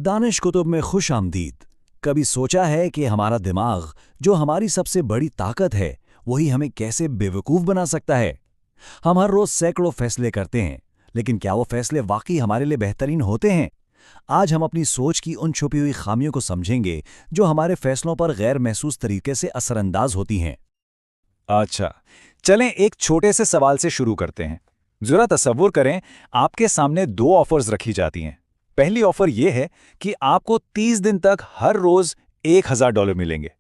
दानिश कुतुब में खुश आमदीद। कभी सोचा है कि हमारा दिमाग, जो हमारी सबसे बड़ी ताकत है, वही हमें कैसे बेवकूफ़ बना सकता है। हम हर रोज़ सैकड़ों फैसले करते हैं, लेकिन क्या वो फैसले वाकई हमारे लिए बेहतरीन होते हैं? आज हम अपनी सोच की उन छुपी हुई खामियों को समझेंगे जो हमारे फैसलों पर गैर महसूस तरीके से असरअंदाज होती हैं। अच्छा, चलें एक छोटे से सवाल से शुरू करते हैं। जरा तसव्वुर करें, आपके सामने दो ऑफर्स रखी जाती हैं। पहली ऑफर यह है कि आपको 30 दिन तक हर रोज $1000 मिलेंगे,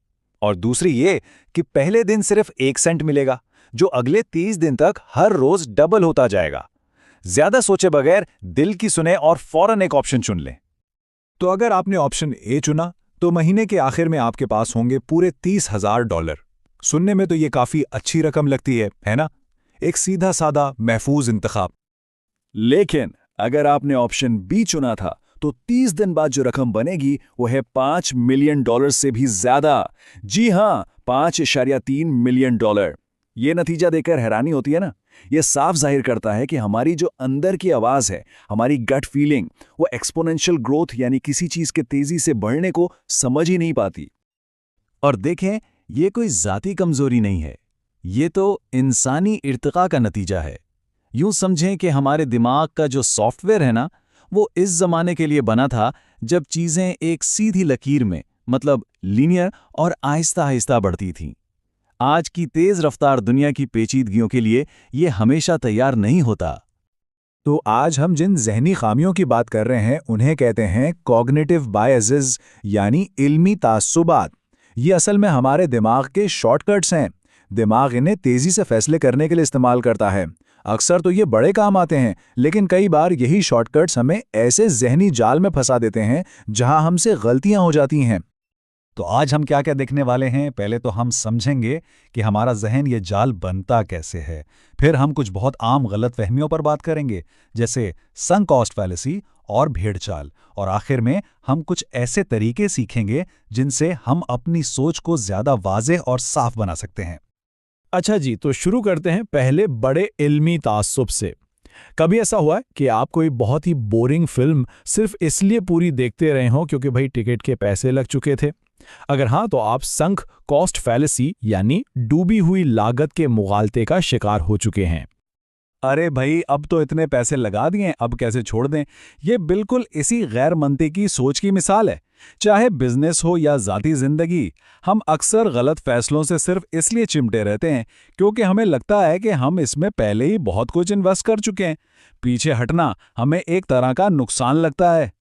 और दूसरी ये कि पहले दिन सिर्फ 1 सेंट मिलेगा, जो अगले 30 दिन तक हर रोज डबल होता जाएगा। ज्यादा सोचे बगैर दिल की सुने और फौरन एक ऑप्शन चुन लें। तो अगर आपने ऑप्शन ए चुना, तो महीने के आखिर में आपके पास होंगे पूरे $30,000। सुनने में तो ये काफी अच्छी रकम लगती है ना? एक सीधा सादा महफूज इंतखाब। लेकिन अगर आपने ऑप्शन बी चुना था, तो 30 दिन बाद जो रकम बनेगी वो है $5 मिलियन से भी ज्यादा। जी हाँ, $5.3 मिलियन। ये नतीजा देखकर हैरानी होती है ना? ये साफ जाहिर करता है कि हमारी जो अंदर की आवाज है, हमारी गट फीलिंग, वो एक्सपोनेंशियल ग्रोथ यानी किसी चीज के तेजी से बढ़ने को समझ ही नहीं पाती। और देखें, ये कोई जाती कमजोरी नहीं है, ये तो इंसानी इर्तिका का नतीजा है। यूं समझें कि हमारे दिमाग का जो सॉफ्टवेयर है ना, वो इस जमाने के लिए बना था जब चीजें एक सीधी लकीर में, मतलब लीनियर और आहिस्ता आहिस्ता बढ़ती थीं। आज की तेज रफ्तार दुनिया की पेचीदगियों के लिए ये हमेशा तैयार नहीं होता। तो आज हम जिन जहनी खामियों की बात कर रहे हैं, उन्हें कहते हैं कॉग्निटिव बायसेस, यानी इल्मी तासुबात। ये असल में हमारे दिमाग के शॉर्टकट्स हैं। दिमाग इन्हें तेजी से फैसले करने के लिए इस्तेमाल करता है। अक्सर तो ये बड़े काम आते हैं, लेकिन कई बार यही शॉर्टकट्स हमें ऐसे जहनी जाल में फंसा देते हैं जहां हमसे गलतियां हो जाती हैं। तो आज हम क्या क्या देखने वाले हैं? पहले तो हम समझेंगे कि हमारा जहन ये जाल बनता कैसे है। फिर हम कुछ बहुत आम गलतफहमियों पर बात करेंगे, जैसे संक कॉस्ट फैलेसी और भेड़ चाल। और आखिर में हम कुछ ऐसे तरीके सीखेंगे जिनसे हम अपनी सोच को ज्यादा वाज़ेह और साफ बना सकते हैं। अच्छा जी, तो शुरू करते हैं पहले बड़े इल्मी तासुब से। कभी ऐसा हुआ है कि आप कोई बहुत ही बोरिंग फिल्म सिर्फ इसलिए पूरी देखते रहे हों क्योंकि भाई टिकट के पैसे लग चुके थे? अगर हाँ, तो आप संक कॉस्ट फैलेसी यानी डूबी हुई लागत के मुगालते का शिकार हो चुके हैं। अरे भाई, अब तो इतने पैसे लगा दिए, अब कैसे छोड़ दें? ये बिल्कुल इसी गैर मंतिकी सोच की मिसाल है। चाहे बिजनेस हो या ज़ाती ज़िंदगी, हम अक्सर गलत फैसलों से सिर्फ इसलिए चिमटे रहते हैं क्योंकि हमें लगता है कि हम इसमें पहले ही बहुत कुछ इन्वेस्ट कर चुके हैं। पीछे हटना हमें एक तरह का नुकसान लगता है।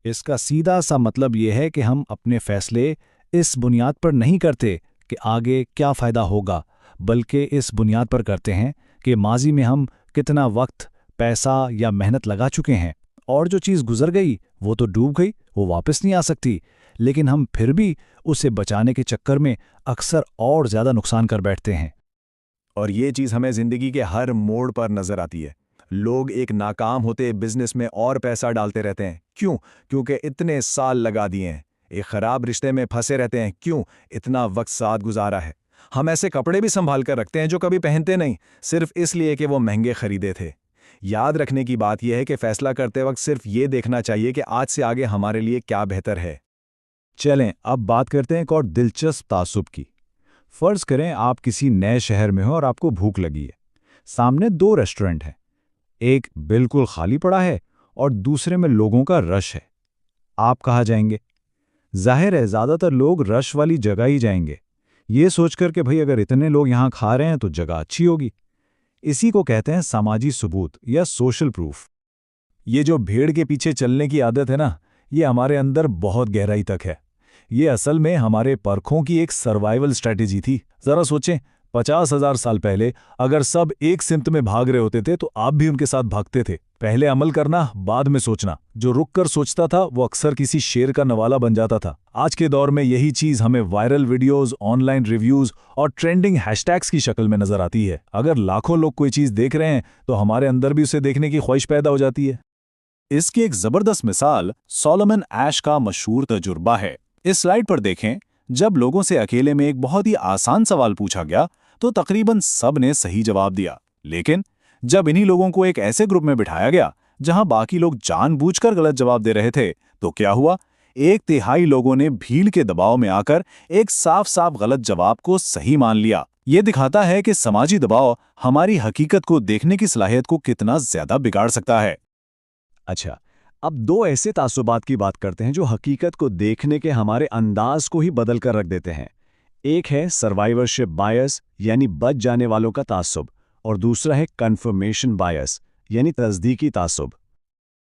इसका सीधा सा मतलब यह है कि हम अपने फैसले इस बुनियाद पर नहीं करते कि आगे क्या फ़ायदा होगा, बल्कि इस बुनियाद पर करते हैं कि माजी में हम कितना वक्त, पैसा या मेहनत लगा चुके हैं, और जो चीज़ गुजर गई वो तो डूब गई, वो वापस नहीं आ सकती। लेकिन हम फिर भी उसे बचाने के चक्कर में अक्सर और ज़्यादा नुकसान कर बैठते हैं। और ये चीज़ हमें ज़िंदगी के हर मोड़ पर नज़र आती है। लोग एक नाकाम होते बिजनेस में और पैसा डालते रहते हैं। क्यों? क्योंकि इतने साल लगा दिए हैं। एक ख़राब रिश्ते में फंसे रहते हैं। क्यों? इतना वक्त साथ गुजारा है। हम ऐसे कपड़े भी संभाल कर रखते हैं जो कभी पहनते नहीं, सिर्फ इसलिए कि वो महंगे खरीदे थे। याद रखने की बात यह है कि फैसला करते वक्त सिर्फ ये देखना चाहिए कि आज से आगे हमारे लिए क्या बेहतर है। चलें अब बात करते हैं एक और दिलचस्प तासुब की। फ़र्ज़ करें आप किसी नए शहर में हो और आपको भूख लगी है। सामने 2 रेस्टोरेंट हैं, एक बिल्कुल खाली पड़ा है और दूसरे में लोगों का रश है। आप कहाँ जाएंगे? जाहिर है ज़्यादातर लोग रश वाली जगह ही जाएंगे, ये सोचकर कि भाई अगर इतने लोग यहाँ खा रहे हैं तो जगह अच्छी होगी। इसी को कहते हैं सामाजिक सबूत या सोशल प्रूफ। ये जो भीड़ के पीछे चलने की आदत है ना, ये हमारे अंदर बहुत गहराई तक है। ये असल में हमारे परखों की एक सर्वाइवल स्ट्रैटेजी थी। जरा सोचें, 50,000 साल पहले अगर सब एक सिमत में भाग रहे होते थे तो आप भी उनके साथ भागते थे। पहले अमल करना, बाद में सोचना। जो रुक कर सोचता था वो अक्सर किसी शेर का नवाला बन जाता था। आज के दौर में यही चीज हमें वायरल वीडियोस, ऑनलाइन रिव्यूज और ट्रेंडिंग हैशटैग्स की शक्ल में नजर आती है। अगर लाखों लोग कोई चीज देख रहे हैं तो हमारे अंदर भी उसे देखने की ख्वाहिश पैदा हो जाती है। इसकी एक जबरदस्त मिसाल सोलोमन ऐश का मशहूर तजुर्बा है। इस स्लाइड पर देखें, जब लोगों से अकेले में एक बहुत ही आसान सवाल पूछा गया तो तकरीबन सब ने सही जवाब दिया। लेकिन जब इन्हीं लोगों को एक ऐसे ग्रुप में बिठाया गया जहां बाकी लोग जानबूझकर गलत जवाब दे रहे थे, तो क्या हुआ? 1/3 लोगों ने भीड़ के दबाव में आकर एक साफ साफ गलत जवाब को सही मान लिया। ये दिखाता है कि समाजी दबाव हमारी हकीकत को देखने की सलाहियत को कितना ज्यादा बिगाड़ सकता है। अच्छा, अब दो ऐसे तासुबात की बात करते हैं जो हकीकत को देखने के हमारे अंदाज को ही बदल कर रख देते हैं। एक है सर्वाइवरशिप बायस यानी बच जाने वालों का तासुब, और दूसरा है कन्फर्मेशन बायस यानी तस्दीकी तासुब।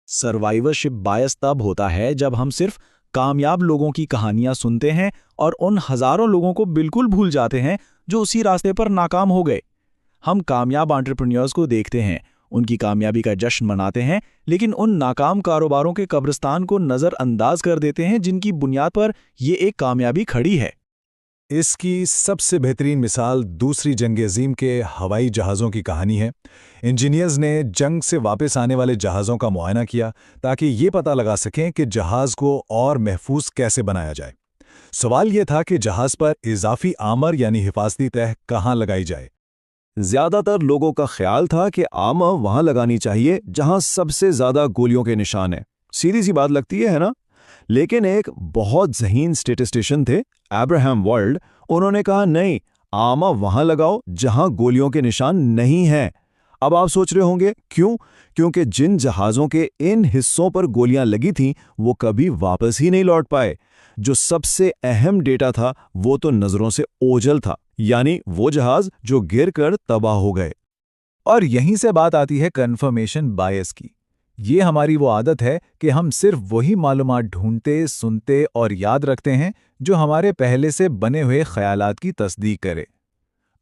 सर्वाइवरशिप बायस तब होता है जब हम सिर्फ कामयाब लोगों की कहानियां सुनते हैं और उन हजारों लोगों को बिल्कुल भूल जाते हैं जो उसी रास्ते पर नाकाम हो गए। हम कामयाब एंटरप्रेन्योर्स को देखते हैं, उनकी कामयाबी का जश्न मनाते हैं, लेकिन उन नाकाम कारोबारों के कब्रिस्तान को नज़रअंदाज कर देते हैं जिनकी बुनियाद पर ये एक कामयाबी खड़ी है। इसकी सबसे बेहतरीन मिसाल दूसरी जंग अजीम के हवाई जहाज़ों की कहानी है। इंजीनियर्स ने जंग से वापस आने वाले जहाज़ों का मुआयना किया ताकि ये पता लगा सकें कि जहाज़ को और महफूज कैसे बनाया जाए। सवाल ये था कि जहाज़ पर इजाफी आमर यानी हिफाजती तह कहाँ लगाई जाए। ज्यादातर लोगों का ख्याल था कि आमर वहां लगानी चाहिए जहां सबसे ज्यादा गोलियों के निशान हैं। सीधी सी बात लगती है ना? लेकिन एक बहुत ज़हीन स्टैटिस्टिशियन थे, अब्राहम वर्ल्ड, उन्होंने कहा नहीं, आमर वहां लगाओ जहां गोलियों के निशान नहीं हैं। अब आप सोच रहे होंगे क्यों? क्योंकि जिन जहाज़ों के इन हिस्सों पर गोलियां लगी थीं वो कभी वापस ही नहीं लौट पाए। जो सबसे अहम डेटा था वो तो नज़रों से ओझल था, यानी वो जहाज़ जो गिरकर तबाह हो गए। और यहीं से बात आती है कन्फर्मेशन बायस की। ये हमारी वो आदत है कि हम सिर्फ वही मालूमात ढूंढते, सुनते और याद रखते हैं जो हमारे पहले से बने हुए ख्यालात की तस्दीक करे।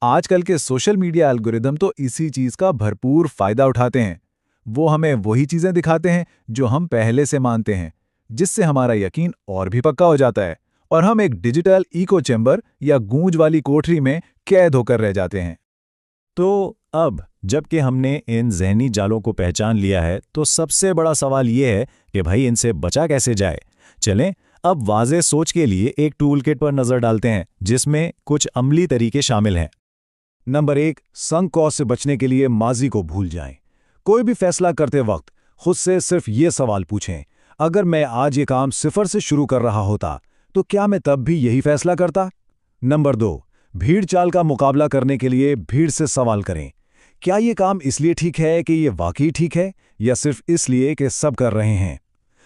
आजकल के सोशल मीडिया एल्गोरिदम तो इसी चीज़ का भरपूर फ़ायदा उठाते हैं। वो हमें वही चीज़ें दिखाते हैं जो हम पहले से मानते हैं, जिससे हमारा यकीन और भी पक्का हो जाता है और हम एक डिजिटल इको चैम्बर या गूंज वाली कोठरी में कैद होकर रह जाते हैं। तो अब जबकि हमने इन जहनी जालों को पहचान लिया है, तो सबसे बड़ा सवाल ये है कि भाई इनसे बचा कैसे जाए। चलें अब वाज़ेह सोच के लिए एक टूल किट पर नज़र डालते हैं जिसमें कुछ अमली तरीके शामिल हैं। नंबर 1, संक कॉस्ट से बचने के लिए माजी को भूल जाएं। कोई भी फैसला करते वक्त खुद से सिर्फ ये सवाल पूछें, अगर मैं आज ये काम 0 से शुरू कर रहा होता तो क्या मैं तब भी यही फैसला करता? नंबर 2, भीड़ चाल का मुकाबला करने के लिए भीड़ से सवाल करें, क्या ये काम इसलिए ठीक है कि ये वाकई ठीक है या सिर्फ इसलिए कि सब कर रहे हैं?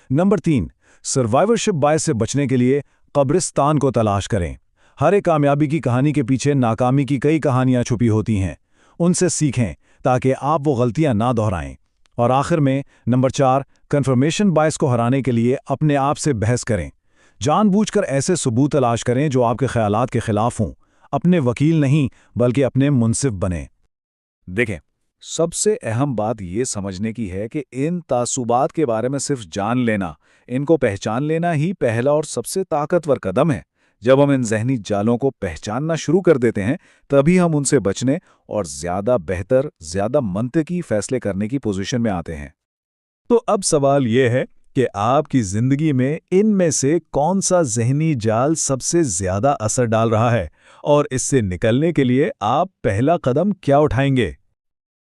नंबर 3, सर्वाइवरशिप बायस से बचने के लिए कब्रिस्तान को तलाश करें। हर एक कामयाबी की कहानी के पीछे नाकामी की कई कहानियां छुपी होती हैं। उनसे सीखें ताकि आप वो गलतियां ना दोहराएं। और आखिर में नंबर 4, कन्फर्मेशन बायस को हराने के लिए अपने आप से बहस करें। जानबूझकर ऐसे सबूत तलाश करें जो आपके ख्यालात के खिलाफ हों। अपने वकील नहीं बल्कि अपने मुंसिफ बने। देखें, सबसे अहम बात ये समझने की है कि इन तासुबात के बारे में सिर्फ जान लेना, इनको पहचान लेना ही पहला और सबसे ताकतवर कदम है। जब हम इन जहनी जालों को पहचानना शुरू कर देते हैं, तभी हम उनसे बचने और ज़्यादा बेहतर, ज़्यादा मंतकी फैसले करने की पोजीशन में आते हैं। तो अब सवाल ये है कि आपकी जिंदगी में इनमें से कौन सा जहनी जाल सबसे ज्यादा असर डाल रहा है और इससे निकलने के लिए आप पहला कदम क्या उठाएंगे?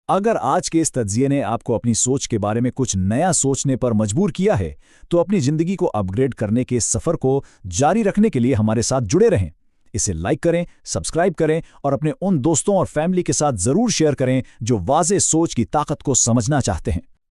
अगर आज के इस तज्जिये ने आपको अपनी सोच के बारे में कुछ नया सोचने पर मजबूर किया है, तो अपनी जिंदगी को अपग्रेड करने के इस सफर को जारी रखने के लिए हमारे साथ जुड़े रहें। इसे लाइक करें, सब्सक्राइब करें और अपने उन दोस्तों और फैमिली के साथ जरूर शेयर करें जो वाज़ेह सोच की ताकत को समझना चाहते हैं।